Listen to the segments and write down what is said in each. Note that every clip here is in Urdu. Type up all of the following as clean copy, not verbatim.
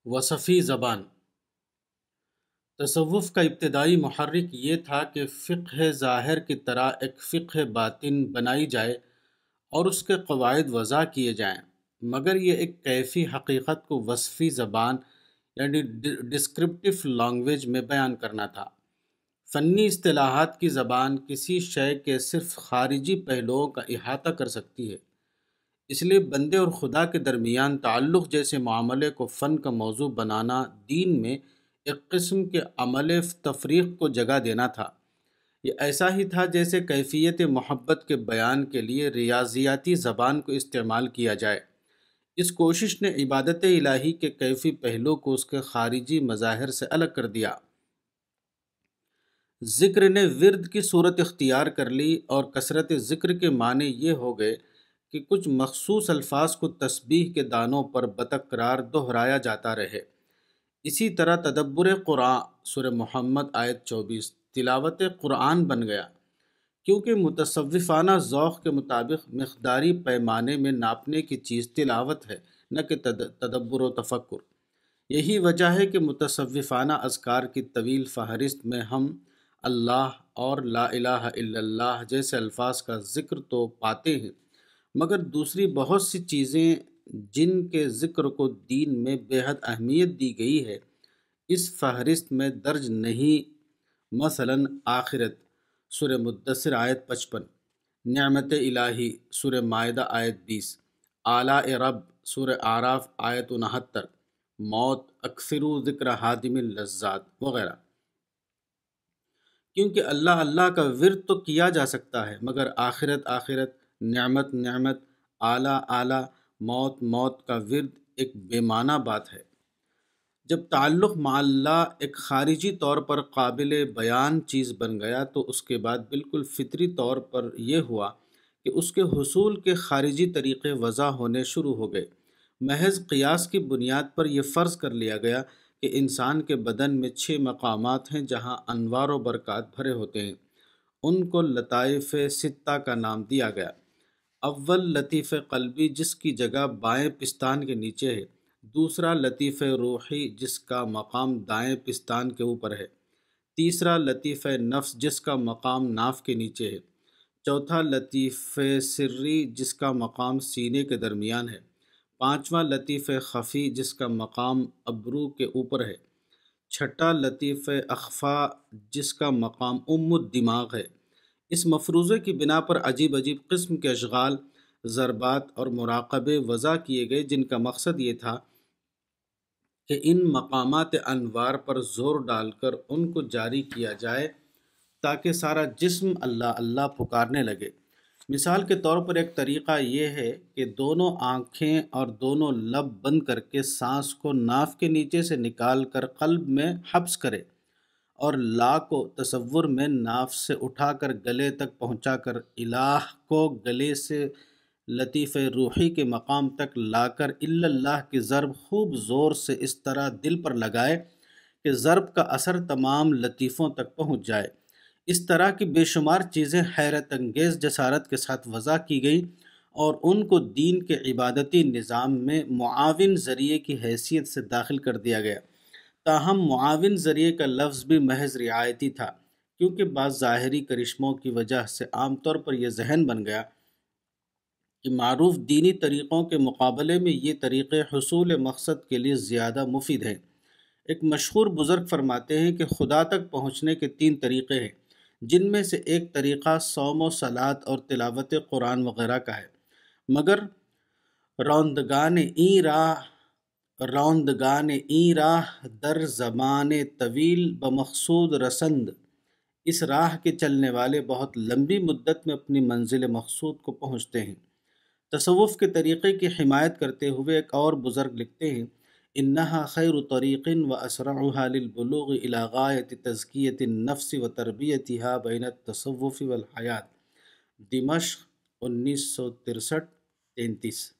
وصفی زبان۔ تصوف کا ابتدائی محرک یہ تھا کہ فقہ ظاہر کی طرح ایک فقہ باطن بنائی جائے اور اس کے قواعد وضع کیے جائیں، مگر یہ ایک کیفی حقیقت کو وصفی زبان یعنی ڈسکرپٹیو لینگویج میں بیان کرنا تھا۔ فنی اصطلاحات کی زبان کسی شے کے صرف خارجی پہلوؤں کا احاطہ کر سکتی ہے، اس لیے بندے اور خدا کے درمیان تعلق جیسے معاملے کو فن کا موضوع بنانا دین میں ایک قسم کے عمل تفریق کو جگہ دینا تھا۔ یہ ایسا ہی تھا جیسے کیفیت محبت کے بیان کے لیے ریاضیاتی زبان کو استعمال کیا جائے۔ اس کوشش نے عبادت الہی کے کیفی پہلو کو اس کے خارجی مظاہر سے الگ کر دیا۔ ذکر نے ورد کی صورت اختیار کر لی اور کثرت ذکر کے معنی یہ ہو گئے کہ کچھ مخصوص الفاظ کو تسبیح کے دانوں پر بتکرار دہرایا جاتا رہے۔ اسی طرح تدبر قرآن سورہ محمد آیت 24 تلاوت قرآن بن گیا، کیونکہ متصوفانہ ذوق کے مطابق مقداری پیمانے میں ناپنے کی چیز تلاوت ہے، نہ کہ تدبر و تفکر۔ یہی وجہ ہے کہ متصوفانہ اذکار کی طویل فہرست میں ہم اللہ اور لا الہ الا اللہ جیسے الفاظ کا ذکر تو پاتے ہیں، مگر دوسری بہت سی چیزیں جن کے ذکر کو دین میں بے حد اہمیت دی گئی ہے اس فہرست میں درج نہیں۔ مثلاً آخرت سورہ مدثر آیت 55، نعمت الہی سورہ مائدہ آیت 20، آلاء رب سورہ اعراف آیت 69، موت اکثروا ذکر ہادم اللذات وغیرہ۔ کیونکہ اللہ اللہ کا ورد تو کیا جا سکتا ہے، مگر آخرت آخرت، نعمت نعمت، اعلیٰ اعلیٰ، موت موت کا ورد ایک بے معنی بات ہے۔ جب تعلق مع اللہ ایک خارجی طور پر قابل بیان چیز بن گیا تو اس کے بعد بالکل فطری طور پر یہ ہوا کہ اس کے حصول کے خارجی طریقے وضع ہونے شروع ہو گئے۔ محض قیاس کی بنیاد پر یہ فرض کر لیا گیا کہ انسان کے بدن میں 6 مقامات ہیں جہاں انوار و برکات بھرے ہوتے ہیں۔ ان کو لطائف ستہ کا نام دیا گیا۔ اول لطیف قلبی جس کی جگہ بائیں پستان کے نیچے ہے، دوسرا لطیف روحی جس کا مقام دائیں پستان کے اوپر ہے، تیسرا لطیف نفس جس کا مقام ناف کے نیچے ہے، چوتھا لطیف سری جس کا مقام سینے کے درمیان ہے، پانچواں لطیف خفی جس کا مقام ابرو کے اوپر ہے، چھٹا لطیف اخفا جس کا مقام الدماغ ہے۔ اس مفروضے کی بنا پر عجیب عجیب قسم کے اشغال، ضربات اور مراقبے وضع کیے گئے جن کا مقصد یہ تھا کہ ان مقامات انوار پر زور ڈال کر ان کو جاری کیا جائے تاکہ سارا جسم اللہ اللہ پکارنے لگے۔ مثال کے طور پر ایک طریقہ یہ ہے کہ دونوں آنکھیں اور دونوں لب بند کر کے سانس کو ناف کے نیچے سے نکال کر قلب میں حبس کرے اور لا کو تصور میں ناف سے اٹھا کر گلے تک پہنچا کر الہ کو گلے سے لطیف روحی کے مقام تک لا کر الا اللہ کی ضرب خوب زور سے اس طرح دل پر لگائے کہ ضرب کا اثر تمام لطیفوں تک پہنچ جائے۔ اس طرح کی بے شمار چیزیں حیرت انگیز جسارت کے ساتھ وضع کی گئیں اور ان کو دین کے عبادتی نظام میں معاون ذریعے کی حیثیت سے داخل کر دیا گیا۔ تاہم معاون ذریعے کا لفظ بھی محض رعایتی تھا، کیونکہ بعض ظاہری کرشموں کی وجہ سے عام طور پر یہ ذہن بن گیا کہ معروف دینی طریقوں کے مقابلے میں یہ طریقے حصول مقصد کے لیے زیادہ مفید ہیں۔ ایک مشہور بزرگ فرماتے ہیں کہ خدا تک پہنچنے کے 3 طریقے ہیں، جن میں سے ایک طریقہ صوم و صلاۃ اور تلاوت قرآن وغیرہ کا ہے، مگر راندگان این راہ در زمان طویل بمقصود رسند، اس راہ کے چلنے والے بہت لمبی مدت میں اپنی منزل مقصود کو پہنچتے ہیں۔ تصوف کے طریقے کی حمایت کرتے ہوئے ایک اور بزرگ لکھتے ہیں، انہا خیر طریق و اسرعها للبلوغ الى غایت تزکیۃ النفس و تربیتها بین التصوف والحیات، دمشق 1963-33۔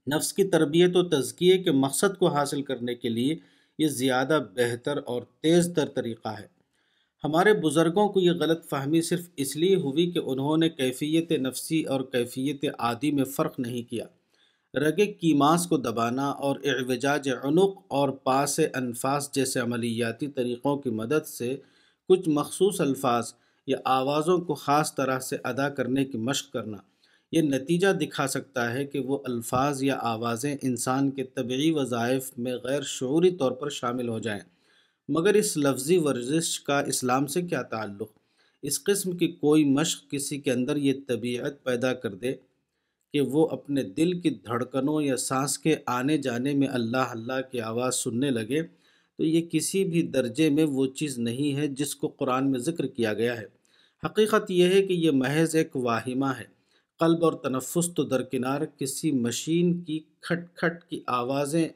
نفس کی تربیت و تزکیے کے مقصد کو حاصل کرنے کے لیے یہ زیادہ بہتر اور تیز تر طریقہ ہے۔ ہمارے بزرگوں کو یہ غلط فہمی صرف اس لیے ہوئی کہ انہوں نے کیفیت نفسی اور کیفیت عادی میں فرق نہیں کیا۔ رگ کیماس کو دبانا اور اعوجاج عنق اور پاس انفاس جیسے عملیاتی طریقوں کی مدد سے کچھ مخصوص الفاظ یا آوازوں کو خاص طرح سے ادا کرنے کی مشق کرنا، یہ نتیجہ دکھا سکتا ہے کہ وہ الفاظ یا آوازیں انسان کے طبعی وظائف میں غیر شعوری طور پر شامل ہو جائیں۔ مگر اس لفظی ورزش کا اسلام سے کیا تعلق؟ اس قسم کی کوئی مشق کسی کے اندر یہ طبیعت پیدا کر دے کہ وہ اپنے دل کی دھڑکنوں یا سانس کے آنے جانے میں اللہ اللہ کی آواز سننے لگے، تو یہ کسی بھی درجے میں وہ چیز نہیں ہے جس کو قرآن میں ذکر کیا گیا ہے۔ حقیقت یہ ہے کہ یہ محض ایک واہمہ ہے۔ قلب اور تنفس تو درکنار کسی مشین کی کھٹ کھٹ کی آوازیں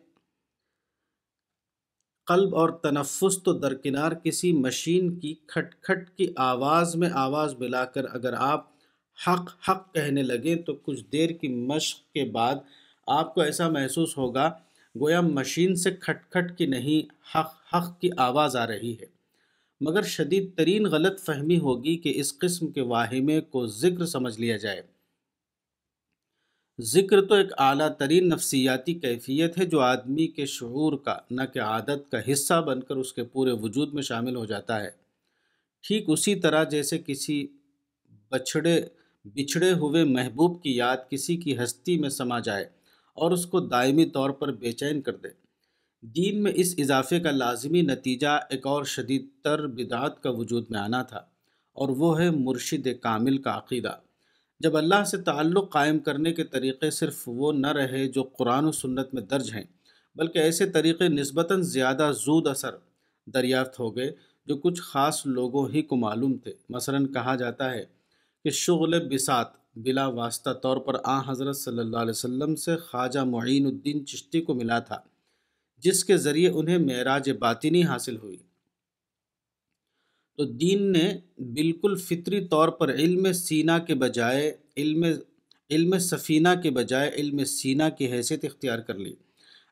قلب اور تنفس تو درکنار کسی مشین کی کھٹ کھٹ کی آواز میں آواز ملا کر اگر آپ حق حق کہنے لگیں تو کچھ دیر کی مشق کے بعد آپ کو ایسا محسوس ہوگا گویا مشین سے کھٹ کھٹ کی نہیں حق حق کی آواز آ رہی ہے۔ مگر شدید ترین غلط فہمی ہوگی کہ اس قسم کے واہمے کو ذکر سمجھ لیا جائے۔ ذکر تو ایک اعلیٰ ترین نفسیاتی کیفیت ہے جو آدمی کے شعور کا نہ کہ عادت کا حصہ بن کر اس کے پورے وجود میں شامل ہو جاتا ہے۔ ٹھیک اسی طرح جیسے کسی بچھڑے بچھڑے ہوئے محبوب کی یاد کسی کی ہستی میں سما جائے اور اس کو دائمی طور پر بے چین کر دے۔ دین میں اس اضافے کا لازمی نتیجہ ایک اور شدید تر بدعت کا وجود میں آنا تھا، اور وہ ہے مرشد کامل کا عقیدہ۔ جب اللہ سے تعلق قائم کرنے کے طریقے صرف وہ نہ رہے جو قرآن و سنت میں درج ہیں، بلکہ ایسے طریقے نسبتاً زیادہ زود اثر دریافت ہو گئے جو کچھ خاص لوگوں ہی کو معلوم تھے۔ مثلاً کہا جاتا ہے کہ شغل بساط بلا واسطہ طور پر حضرت صلی اللہ علیہ وسلم سے خواجہ معین الدین چشتی کو ملا تھا، جس کے ذریعے انہیں معراج باطنی حاصل ہوئی۔ تو دین نے بالکل فطری طور پر علم سفینہ کے بجائے علم سینہ کی حیثیت اختیار کر لی۔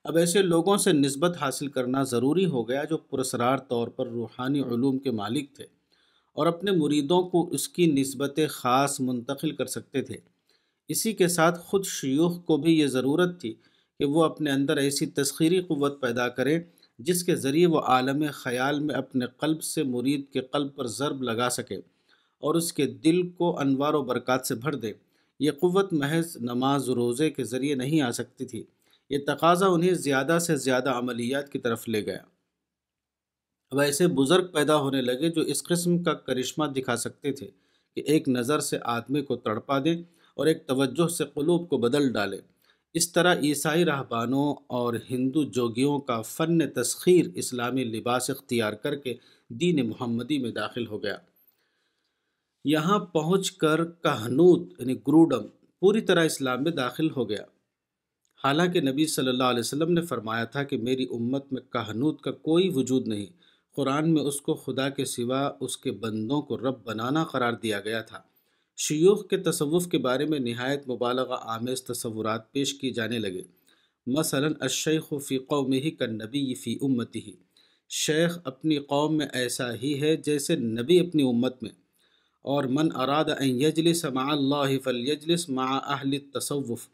اب ایسے لوگوں سے نسبت حاصل کرنا ضروری ہو گیا جو پراسرار طور پر روحانی علوم کے مالک تھے اور اپنے مریدوں کو اس کی نسبت خاص منتقل کر سکتے تھے۔ اسی کے ساتھ خود شیوخ کو بھی یہ ضرورت تھی کہ وہ اپنے اندر ایسی تسخیری قوت پیدا کریں جس کے ذریعے وہ عالم خیال میں اپنے قلب سے مرید کے قلب پر ضرب لگا سکے اور اس کے دل کو انوار و برکات سے بھر دے۔ یہ قوت محض نماز و روزے کے ذریعے نہیں آ سکتی تھی، یہ تقاضا انہیں زیادہ سے زیادہ عملیات کی طرف لے گیا۔ اب ایسے بزرگ پیدا ہونے لگے جو اس قسم کا کرشمہ دکھا سکتے تھے کہ ایک نظر سے آدمی کو تڑپا دیں اور ایک توجہ سے قلوب کو بدل ڈالے۔ اس طرح عیسائی راہبانوں اور ہندو جوگیوں کا فن تسخیر اسلامی لباس اختیار کر کے دین محمدی میں داخل ہو گیا۔ یہاں پہنچ کر کہنوت یعنی گروڈم پوری طرح اسلام میں داخل ہو گیا، حالانکہ نبی صلی اللہ علیہ وسلم نے فرمایا تھا کہ میری امت میں کہنوت کا کوئی وجود نہیں۔ قرآن میں اس کو خدا کے سوا اس کے بندوں کو رب بنانا قرار دیا گیا تھا۔ شیوخ کے تصوف کے بارے میں نہایت مبالغہ آمیز تصورات پیش کی جانے لگے۔ مثلا الشیخ فی قومہ کالنبی فی امتہ، شیخ اپنی قوم میں ایسا ہی ہے جیسے نبی اپنی امت میں، اور من اراد ان یجلس مع اللہ فلیجلس مع اہل التصوف،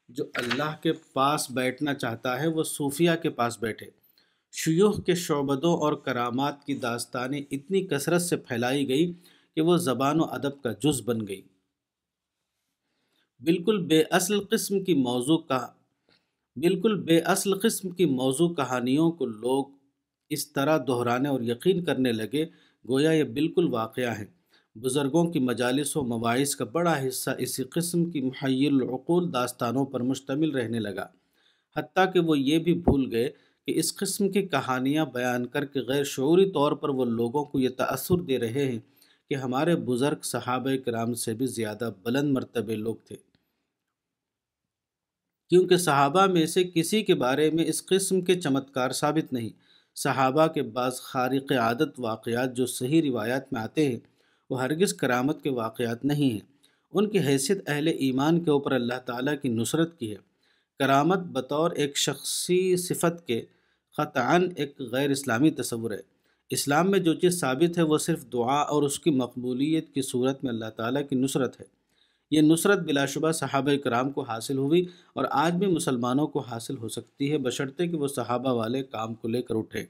جو اللہ کے پاس بیٹھنا چاہتا ہے وہ صوفیہ کے پاس بیٹھے۔ شیوخ کے شعبدوں اور کرامات کی داستانیں اتنی کثرت سے پھیلائی گئی کہ وہ زبان و ادب کا جز بن گئی۔ بالکل بے اصل قسم کی موضوع کہانیوں کو لوگ اس طرح دہرانے اور یقین کرنے لگے گویا یہ بالکل واقعہ ہیں۔ بزرگوں کی مجالس و مواعظ کا بڑا حصہ اسی قسم کی محیر العقول داستانوں پر مشتمل رہنے لگا، حتیٰ کہ وہ یہ بھی بھول گئے کہ اس قسم کی کہانیاں بیان کر کے غیر شعوری طور پر وہ لوگوں کو یہ تأثر دے رہے ہیں کہ ہمارے بزرگ صحابہ کرام سے بھی زیادہ بلند مرتبے لوگ تھے، کیونکہ صحابہ میں سے کسی کے بارے میں اس قسم کے چمتکار ثابت نہیں۔ صحابہ کے بعض خارق عادت واقعات جو صحیح روایات میں آتے ہیں وہ ہرگز کرامت کے واقعات نہیں ہیں، ان کی حیثیت اہل ایمان کے اوپر اللہ تعالیٰ کی نصرت کی ہے۔ کرامت بطور ایک شخصی صفت کے قطعاً ایک غیر اسلامی تصور ہے۔ اسلام میں جو چیز ثابت ہے وہ صرف دعا اور اس کی مقبولیت کی صورت میں اللہ تعالیٰ کی نصرت ہے۔ یہ نصرت بلا شبہ صحابہ کرام کو حاصل ہوئی اور آج بھی مسلمانوں کو حاصل ہو سکتی ہے، بشرطے کہ وہ صحابہ والے کام کو لے کر اٹھیں۔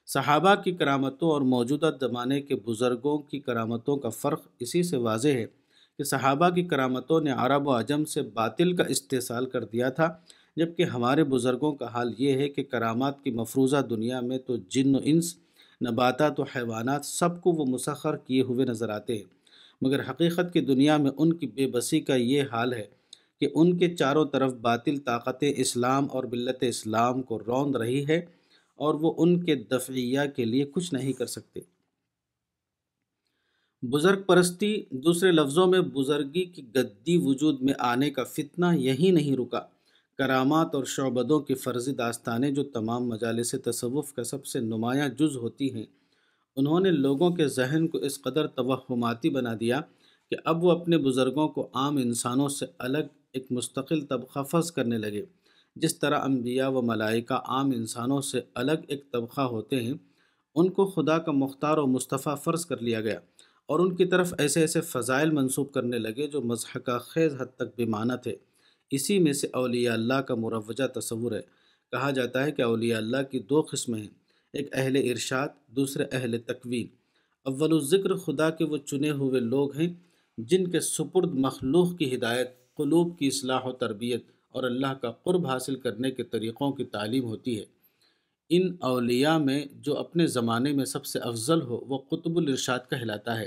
صحابہ کی کرامتوں اور موجودہ زمانے کے بزرگوں کی کرامتوں کا فرق اسی سے واضح ہے کہ صحابہ کی کرامتوں نے عرب و عجم سے باطل کا استحصال کر دیا تھا، جبکہ ہمارے بزرگوں کا حال یہ ہے کہ کرامات کی مفروضہ دنیا میں تو جن و انس، نباتات و حیوانات سب کو وہ مسخر کیے ہوئے نظر آتے ہیں، مگر حقیقت کی دنیا میں ان کی بے بسی کا یہ حال ہے کہ ان کے چاروں طرف باطل طاقتیں اسلام اور ملت اسلام کو روند رہی ہے اور وہ ان کے دفعیہ کے لیے کچھ نہیں کر سکتے۔ بزرگ پرستی، دوسرے لفظوں میں بزرگی کی گدی وجود میں آنے کا فتنہ یہی نہیں رکا۔ کرامات اور شعبدوں کی فرضی داستانیں جو تمام مجالس تصوف کا سب سے نمایاں جز ہوتی ہیں، انہوں نے لوگوں کے ذہن کو اس قدر توہماتی بنا دیا کہ اب وہ اپنے بزرگوں کو عام انسانوں سے الگ ایک مستقل طبقہ فرض کرنے لگے۔ جس طرح انبیاء و ملائکہ عام انسانوں سے الگ ایک طبقہ ہوتے ہیں، ان کو خدا کا مختار و مصطفیٰ فرض کر لیا گیا اور ان کی طرف ایسے ایسے فضائل منسوب کرنے لگے جو مضحکہ خیز حد تک بے معنی تھے۔ اسی میں سے اولیاء اللہ کا مروجہ تصور ہے۔ کہا جاتا ہے کہ اولیاء اللہ کی دو قسمیں ہیں، ایک اہل ارشاد، دوسرے اہل تکوین۔ اول الذکر خدا کے وہ چنے ہوئے لوگ ہیں جن کے سپرد مخلوق کی ہدایت، قلوب کی اصلاح و تربیت اور اللہ کا قرب حاصل کرنے کے طریقوں کی تعلیم ہوتی ہے۔ ان اولیاء میں جو اپنے زمانے میں سب سے افضل ہو وہ قطب الارشاد کہلاتا ہے۔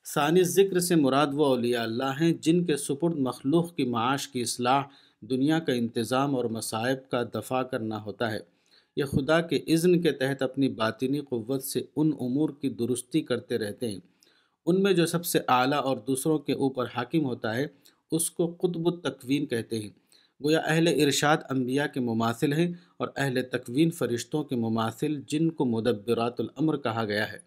ثانی ذکر سے مراد وہ اولیاء اللہ ہیں جن کے سپرد مخلوق کی معاش کی اصلاح، دنیا کا انتظام اور مصائب کا دفع کرنا ہوتا ہے۔ یہ خدا کے اذن کے تحت اپنی باطنی قوت سے ان امور کی درستی کرتے رہتے ہیں۔ ان میں جو سب سے اعلیٰ اور دوسروں کے اوپر حاکم ہوتا ہے اس کو قطب التکوین کہتے ہیں۔ گویا اہل ارشاد انبیاء کے مماثل ہیں اور اہل تکوین فرشتوں کے مماثل جن کو مدبرات الامر کہا گیا ہے۔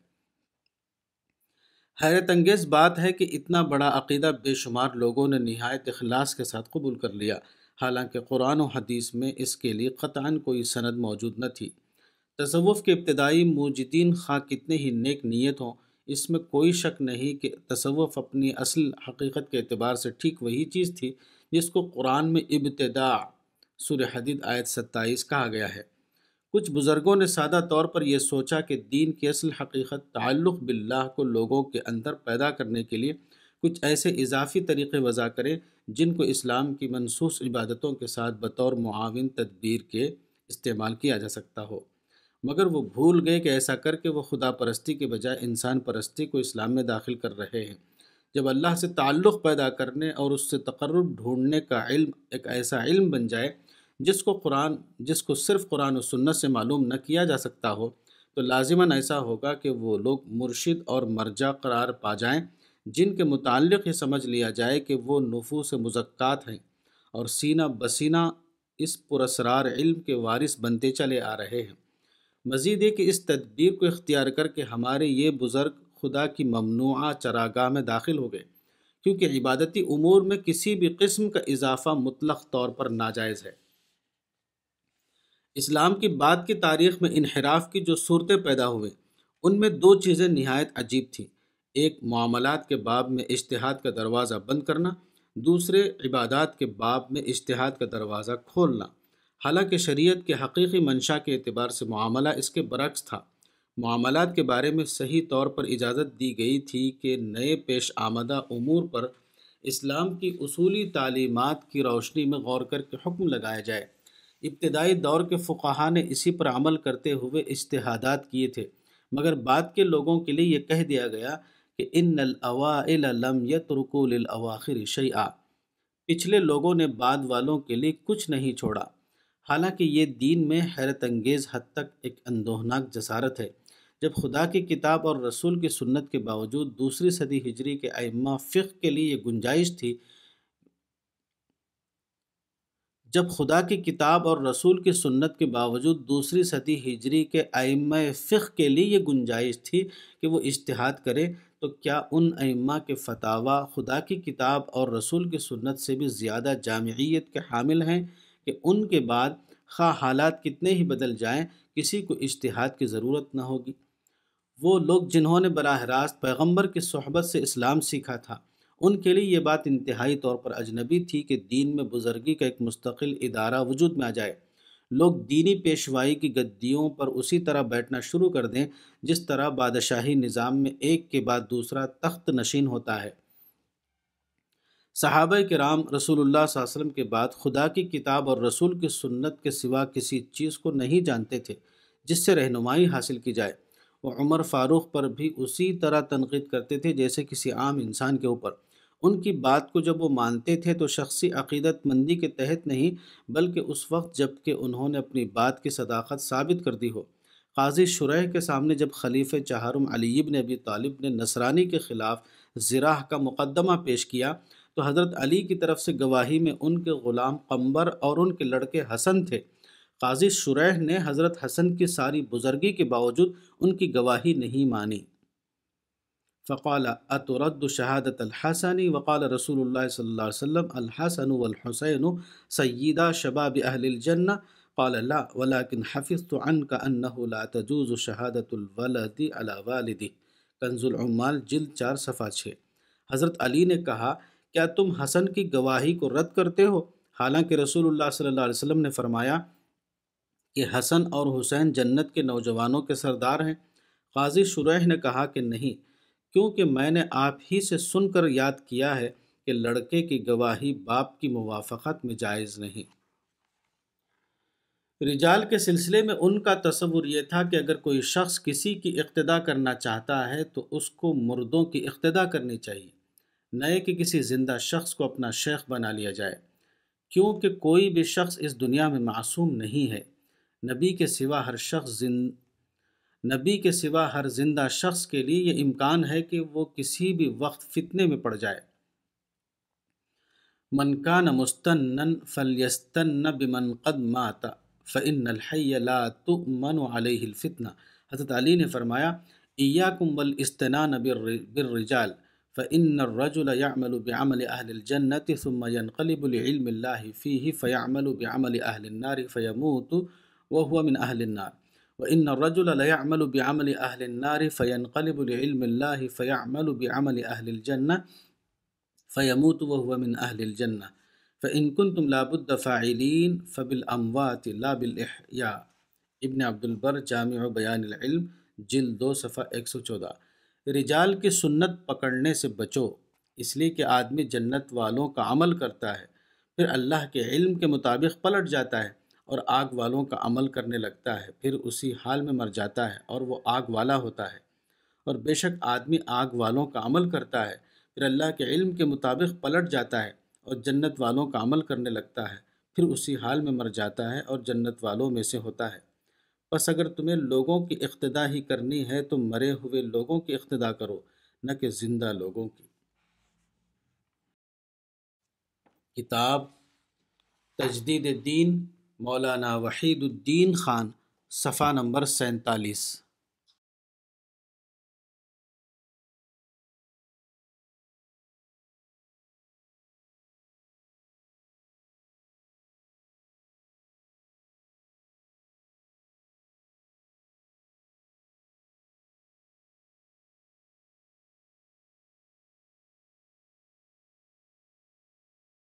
حیرت انگیز بات ہے کہ اتنا بڑا عقیدہ بے شمار لوگوں نے نہایت اخلاص کے ساتھ قبول کر لیا، حالانکہ قرآن و حدیث میں اس کے لیے قطعاً کوئی سند موجود نہ تھی۔ تصوف کے ابتدائی موجدین خواہ کتنے ہی نیک نیت ہوں، اس میں کوئی شک نہیں کہ تصوف اپنی اصل حقیقت کے اعتبار سے ٹھیک وہی چیز تھی جس کو قرآن میں ابتداء سورہ حدید آیت 27 کہا گیا ہے۔ کچھ بزرگوں نے سادہ طور پر یہ سوچا کہ دین کی اصل حقیقت تعلق باللہ کو لوگوں کے اندر پیدا کرنے کے لیے کچھ ایسے اضافی طریقے وضع کریں جن کو اسلام کی منصوص عبادتوں کے ساتھ بطور معاون تدبیر کے استعمال کیا جا سکتا ہو، مگر وہ بھول گئے کہ ایسا کر کے وہ خدا پرستی کے بجائے انسان پرستی کو اسلام میں داخل کر رہے ہیں۔ جب اللہ سے تعلق پیدا کرنے اور اس سے تقرب ڈھونڈنے کا علم ایک ایسا علم بن جائے جس کو صرف قرآن و سنت سے معلوم نہ کیا جا سکتا ہو، تو لازماً ایسا ہوگا کہ وہ لوگ مرشد اور مرجع قرار پا جائیں جن کے متعلق یہ سمجھ لیا جائے کہ وہ نفوس مزکات ہیں اور سینہ بسینہ اس پراسرار علم کے وارث بنتے چلے آ رہے ہیں۔ مزید یہ کہ اس تدبیر کو اختیار کر کے ہمارے یہ بزرگ خدا کی ممنوعہ چراگاہ میں داخل ہو گئے، کیونکہ عبادتی امور میں کسی بھی قسم کا اضافہ مطلق طور پر ناجائز ہے۔ اسلام کی بعد کی تاریخ میں انحراف کی جو صورتیں پیدا ہوئیں ان میں دو چیزیں نہایت عجیب تھیں، ایک معاملات کے باب میں اجتہاد کا دروازہ بند کرنا، دوسرے عبادات کے باب میں اجتہاد کا دروازہ کھولنا۔ حالانکہ شریعت کے حقیقی منشا کے اعتبار سے معاملہ اس کے برعکس تھا۔ معاملات کے بارے میں صحیح طور پر اجازت دی گئی تھی کہ نئے پیش آمدہ امور پر اسلام کی اصولی تعلیمات کی روشنی میں غور کر کے حکم لگایا جائے۔ ابتدائی دور کے فقہا نے اسی پر عمل کرتے ہوئے اجتہادات کیے تھے، مگر بعد کے لوگوں کے لیے یہ کہہ دیا گیا کہ ان الاوائل لم یترکوا للأواخر شیئا، پچھلے لوگوں نے بعد والوں کے لیے کچھ نہیں چھوڑا۔ حالانکہ یہ دین میں حیرت انگیز حد تک ایک اندوہناک جسارت ہے۔ جب خدا کی کتاب اور رسول کی سنت کے باوجود دوسری صدی ہجری کے ائمہ فقہ کے لیے یہ گنجائش تھی جب خدا کی کتاب اور رسول کی سنت کے باوجود دوسری صدی ہجری کے ائمہ فقہ کے لیے یہ گنجائش تھی کہ وہ اجتہاد کریں، تو کیا ان ائمہ کے فتاویٰ خدا کی کتاب اور رسول کی سنت سے بھی زیادہ جامعیت کے حامل ہیں کہ ان کے بعد خواہ حالات کتنے ہی بدل جائیں کسی کو اجتہاد کی ضرورت نہ ہوگی؟ وہ لوگ جنہوں نے براہ راست پیغمبر کی صحبت سے اسلام سیکھا تھا ان کے لیے یہ بات انتہائی طور پر اجنبی تھی کہ دین میں بزرگی کا ایک مستقل ادارہ وجود میں آ جائے۔ لوگ دینی پیشوائی کی گدیوں پر اسی طرح بیٹھنا شروع کر دیں جس طرح بادشاہی نظام میں ایک کے بعد دوسرا تخت نشین ہوتا ہے۔ صحابہ کرام رسول اللہ صلی اللہ علیہ وسلم کے بعد خدا کی کتاب اور رسول کی سنت کے سوا کسی چیز کو نہیں جانتے تھے جس سے رہنمائی حاصل کی جائے۔ وہ عمر فاروق پر بھی اسی طرح تنقید کرتے تھے جیسے کسی عام انسان کے اوپر۔ ان کی بات کو جب وہ مانتے تھے تو شخصی عقیدت مندی کے تحت نہیں، بلکہ اس وقت جب کہ انہوں نے اپنی بات کی صداقت ثابت کر دی ہو۔ قاضی شریح کے سامنے جب خلیفہ چہارم علی بن ابی طالب نے نصرانی کے خلاف زراح کا مقدمہ پیش کیا تو حضرت علی کی طرف سے گواہی میں ان کے غلام قمبر اور ان کے لڑکے حسن تھے۔ قاضی شریح نے حضرت حسن کی ساری بزرگی کے باوجود ان کی گواہی نہیں مانی۔ فقال اترد شہادت الحسن وقال رسول اللہ صلی اللہ علیہ وسلم الحسن والحسین سیدا شباب اہل الجنہ قال لا ولكن حفظت عنك انه لا تجوز شہادت الولد على والدہ۔ کنز العمال جلد 4 صفحہ 6۔ حضرت علی نے کہا کیا تم حسن کی گواہی کو رد کرتے ہو؟ حالانکہ رسول اللہ صلی اللہ علیہ وسلم نے فرمایا کہ حسن اور حسین جنت کے نوجوانوں کے سردار ہیں۔ قاضی شریح نے کہا کہ نہیں، کیونکہ میں نے آپ ہی سے سن کر یاد کیا ہے کہ لڑکے کی گواہی باپ کی موافقت میں جائز نہیں۔ رجال کے سلسلے میں ان کا تصور یہ تھا کہ اگر کوئی شخص کسی کی اقتدا کرنا چاہتا ہے تو اس کو مردوں کی اقتدا کرنی چاہیے، نہ کہ کسی زندہ شخص کو اپنا شیخ بنا لیا جائے، کیونکہ کوئی بھی شخص اس دنیا میں معصوم نہیں ہے۔ نبی کے سوا ہر زندہ شخص کے لیے یہ امکان ہے کہ وہ کسی بھی وقت فتنے میں پڑ جائے۔ من کان مستنن فلیستن بمن قد مات فإن الحی لا تؤمن علیہ الفتنہ۔ حضرت علی نے فرمایا ایاکم والاستنان بالرجال فإن الرجل يعمل بعمل أهل الجنة ثم ينقلب لعلم الله فيه فيعمل بعمل أهل النار فيموت وهو من أهل النار، وإن الرجل ليعمل بعمل أهل النار فينقلب لعلم الله فيعمل بعمل أهل الجنة فيموت وهو من أهل الجنة، فإن كنتم لابد فاعلين فبالأموات لا بالإحياء۔ ابن عبد البر جامع بیان العلم جلد 2 صفحہ 114۔ رجال کی سنت پکڑنے سے بچو، اس لیے کہ آدمی جنت والوں کا عمل کرتا ہے، پھر اللہ کے علم کے مطابق پلٹ جاتا ہے اور آگ والوں کا عمل کرنے لگتا ہے، پھر اسی حال میں مر جاتا ہے اور وہ آگ والا ہوتا ہے۔ اور بے شک آدمی آگ والوں کا عمل کرتا ہے، پھر اللہ کے علم کے مطابق پلٹ جاتا ہے اور جنت والوں کا عمل کرنے لگتا ہے، پھر اسی حال میں مر جاتا ہے اور جنت والوں میں سے ہوتا ہے۔ بس اگر تمہیں لوگوں کی اقتدا ہی کرنی ہے تو مرے ہوئے لوگوں کی اقتدا کرو، نہ کہ زندہ لوگوں کی۔ کتاب تجدید دین مولانا وحید الدین خان، صفحہ نمبر 47۔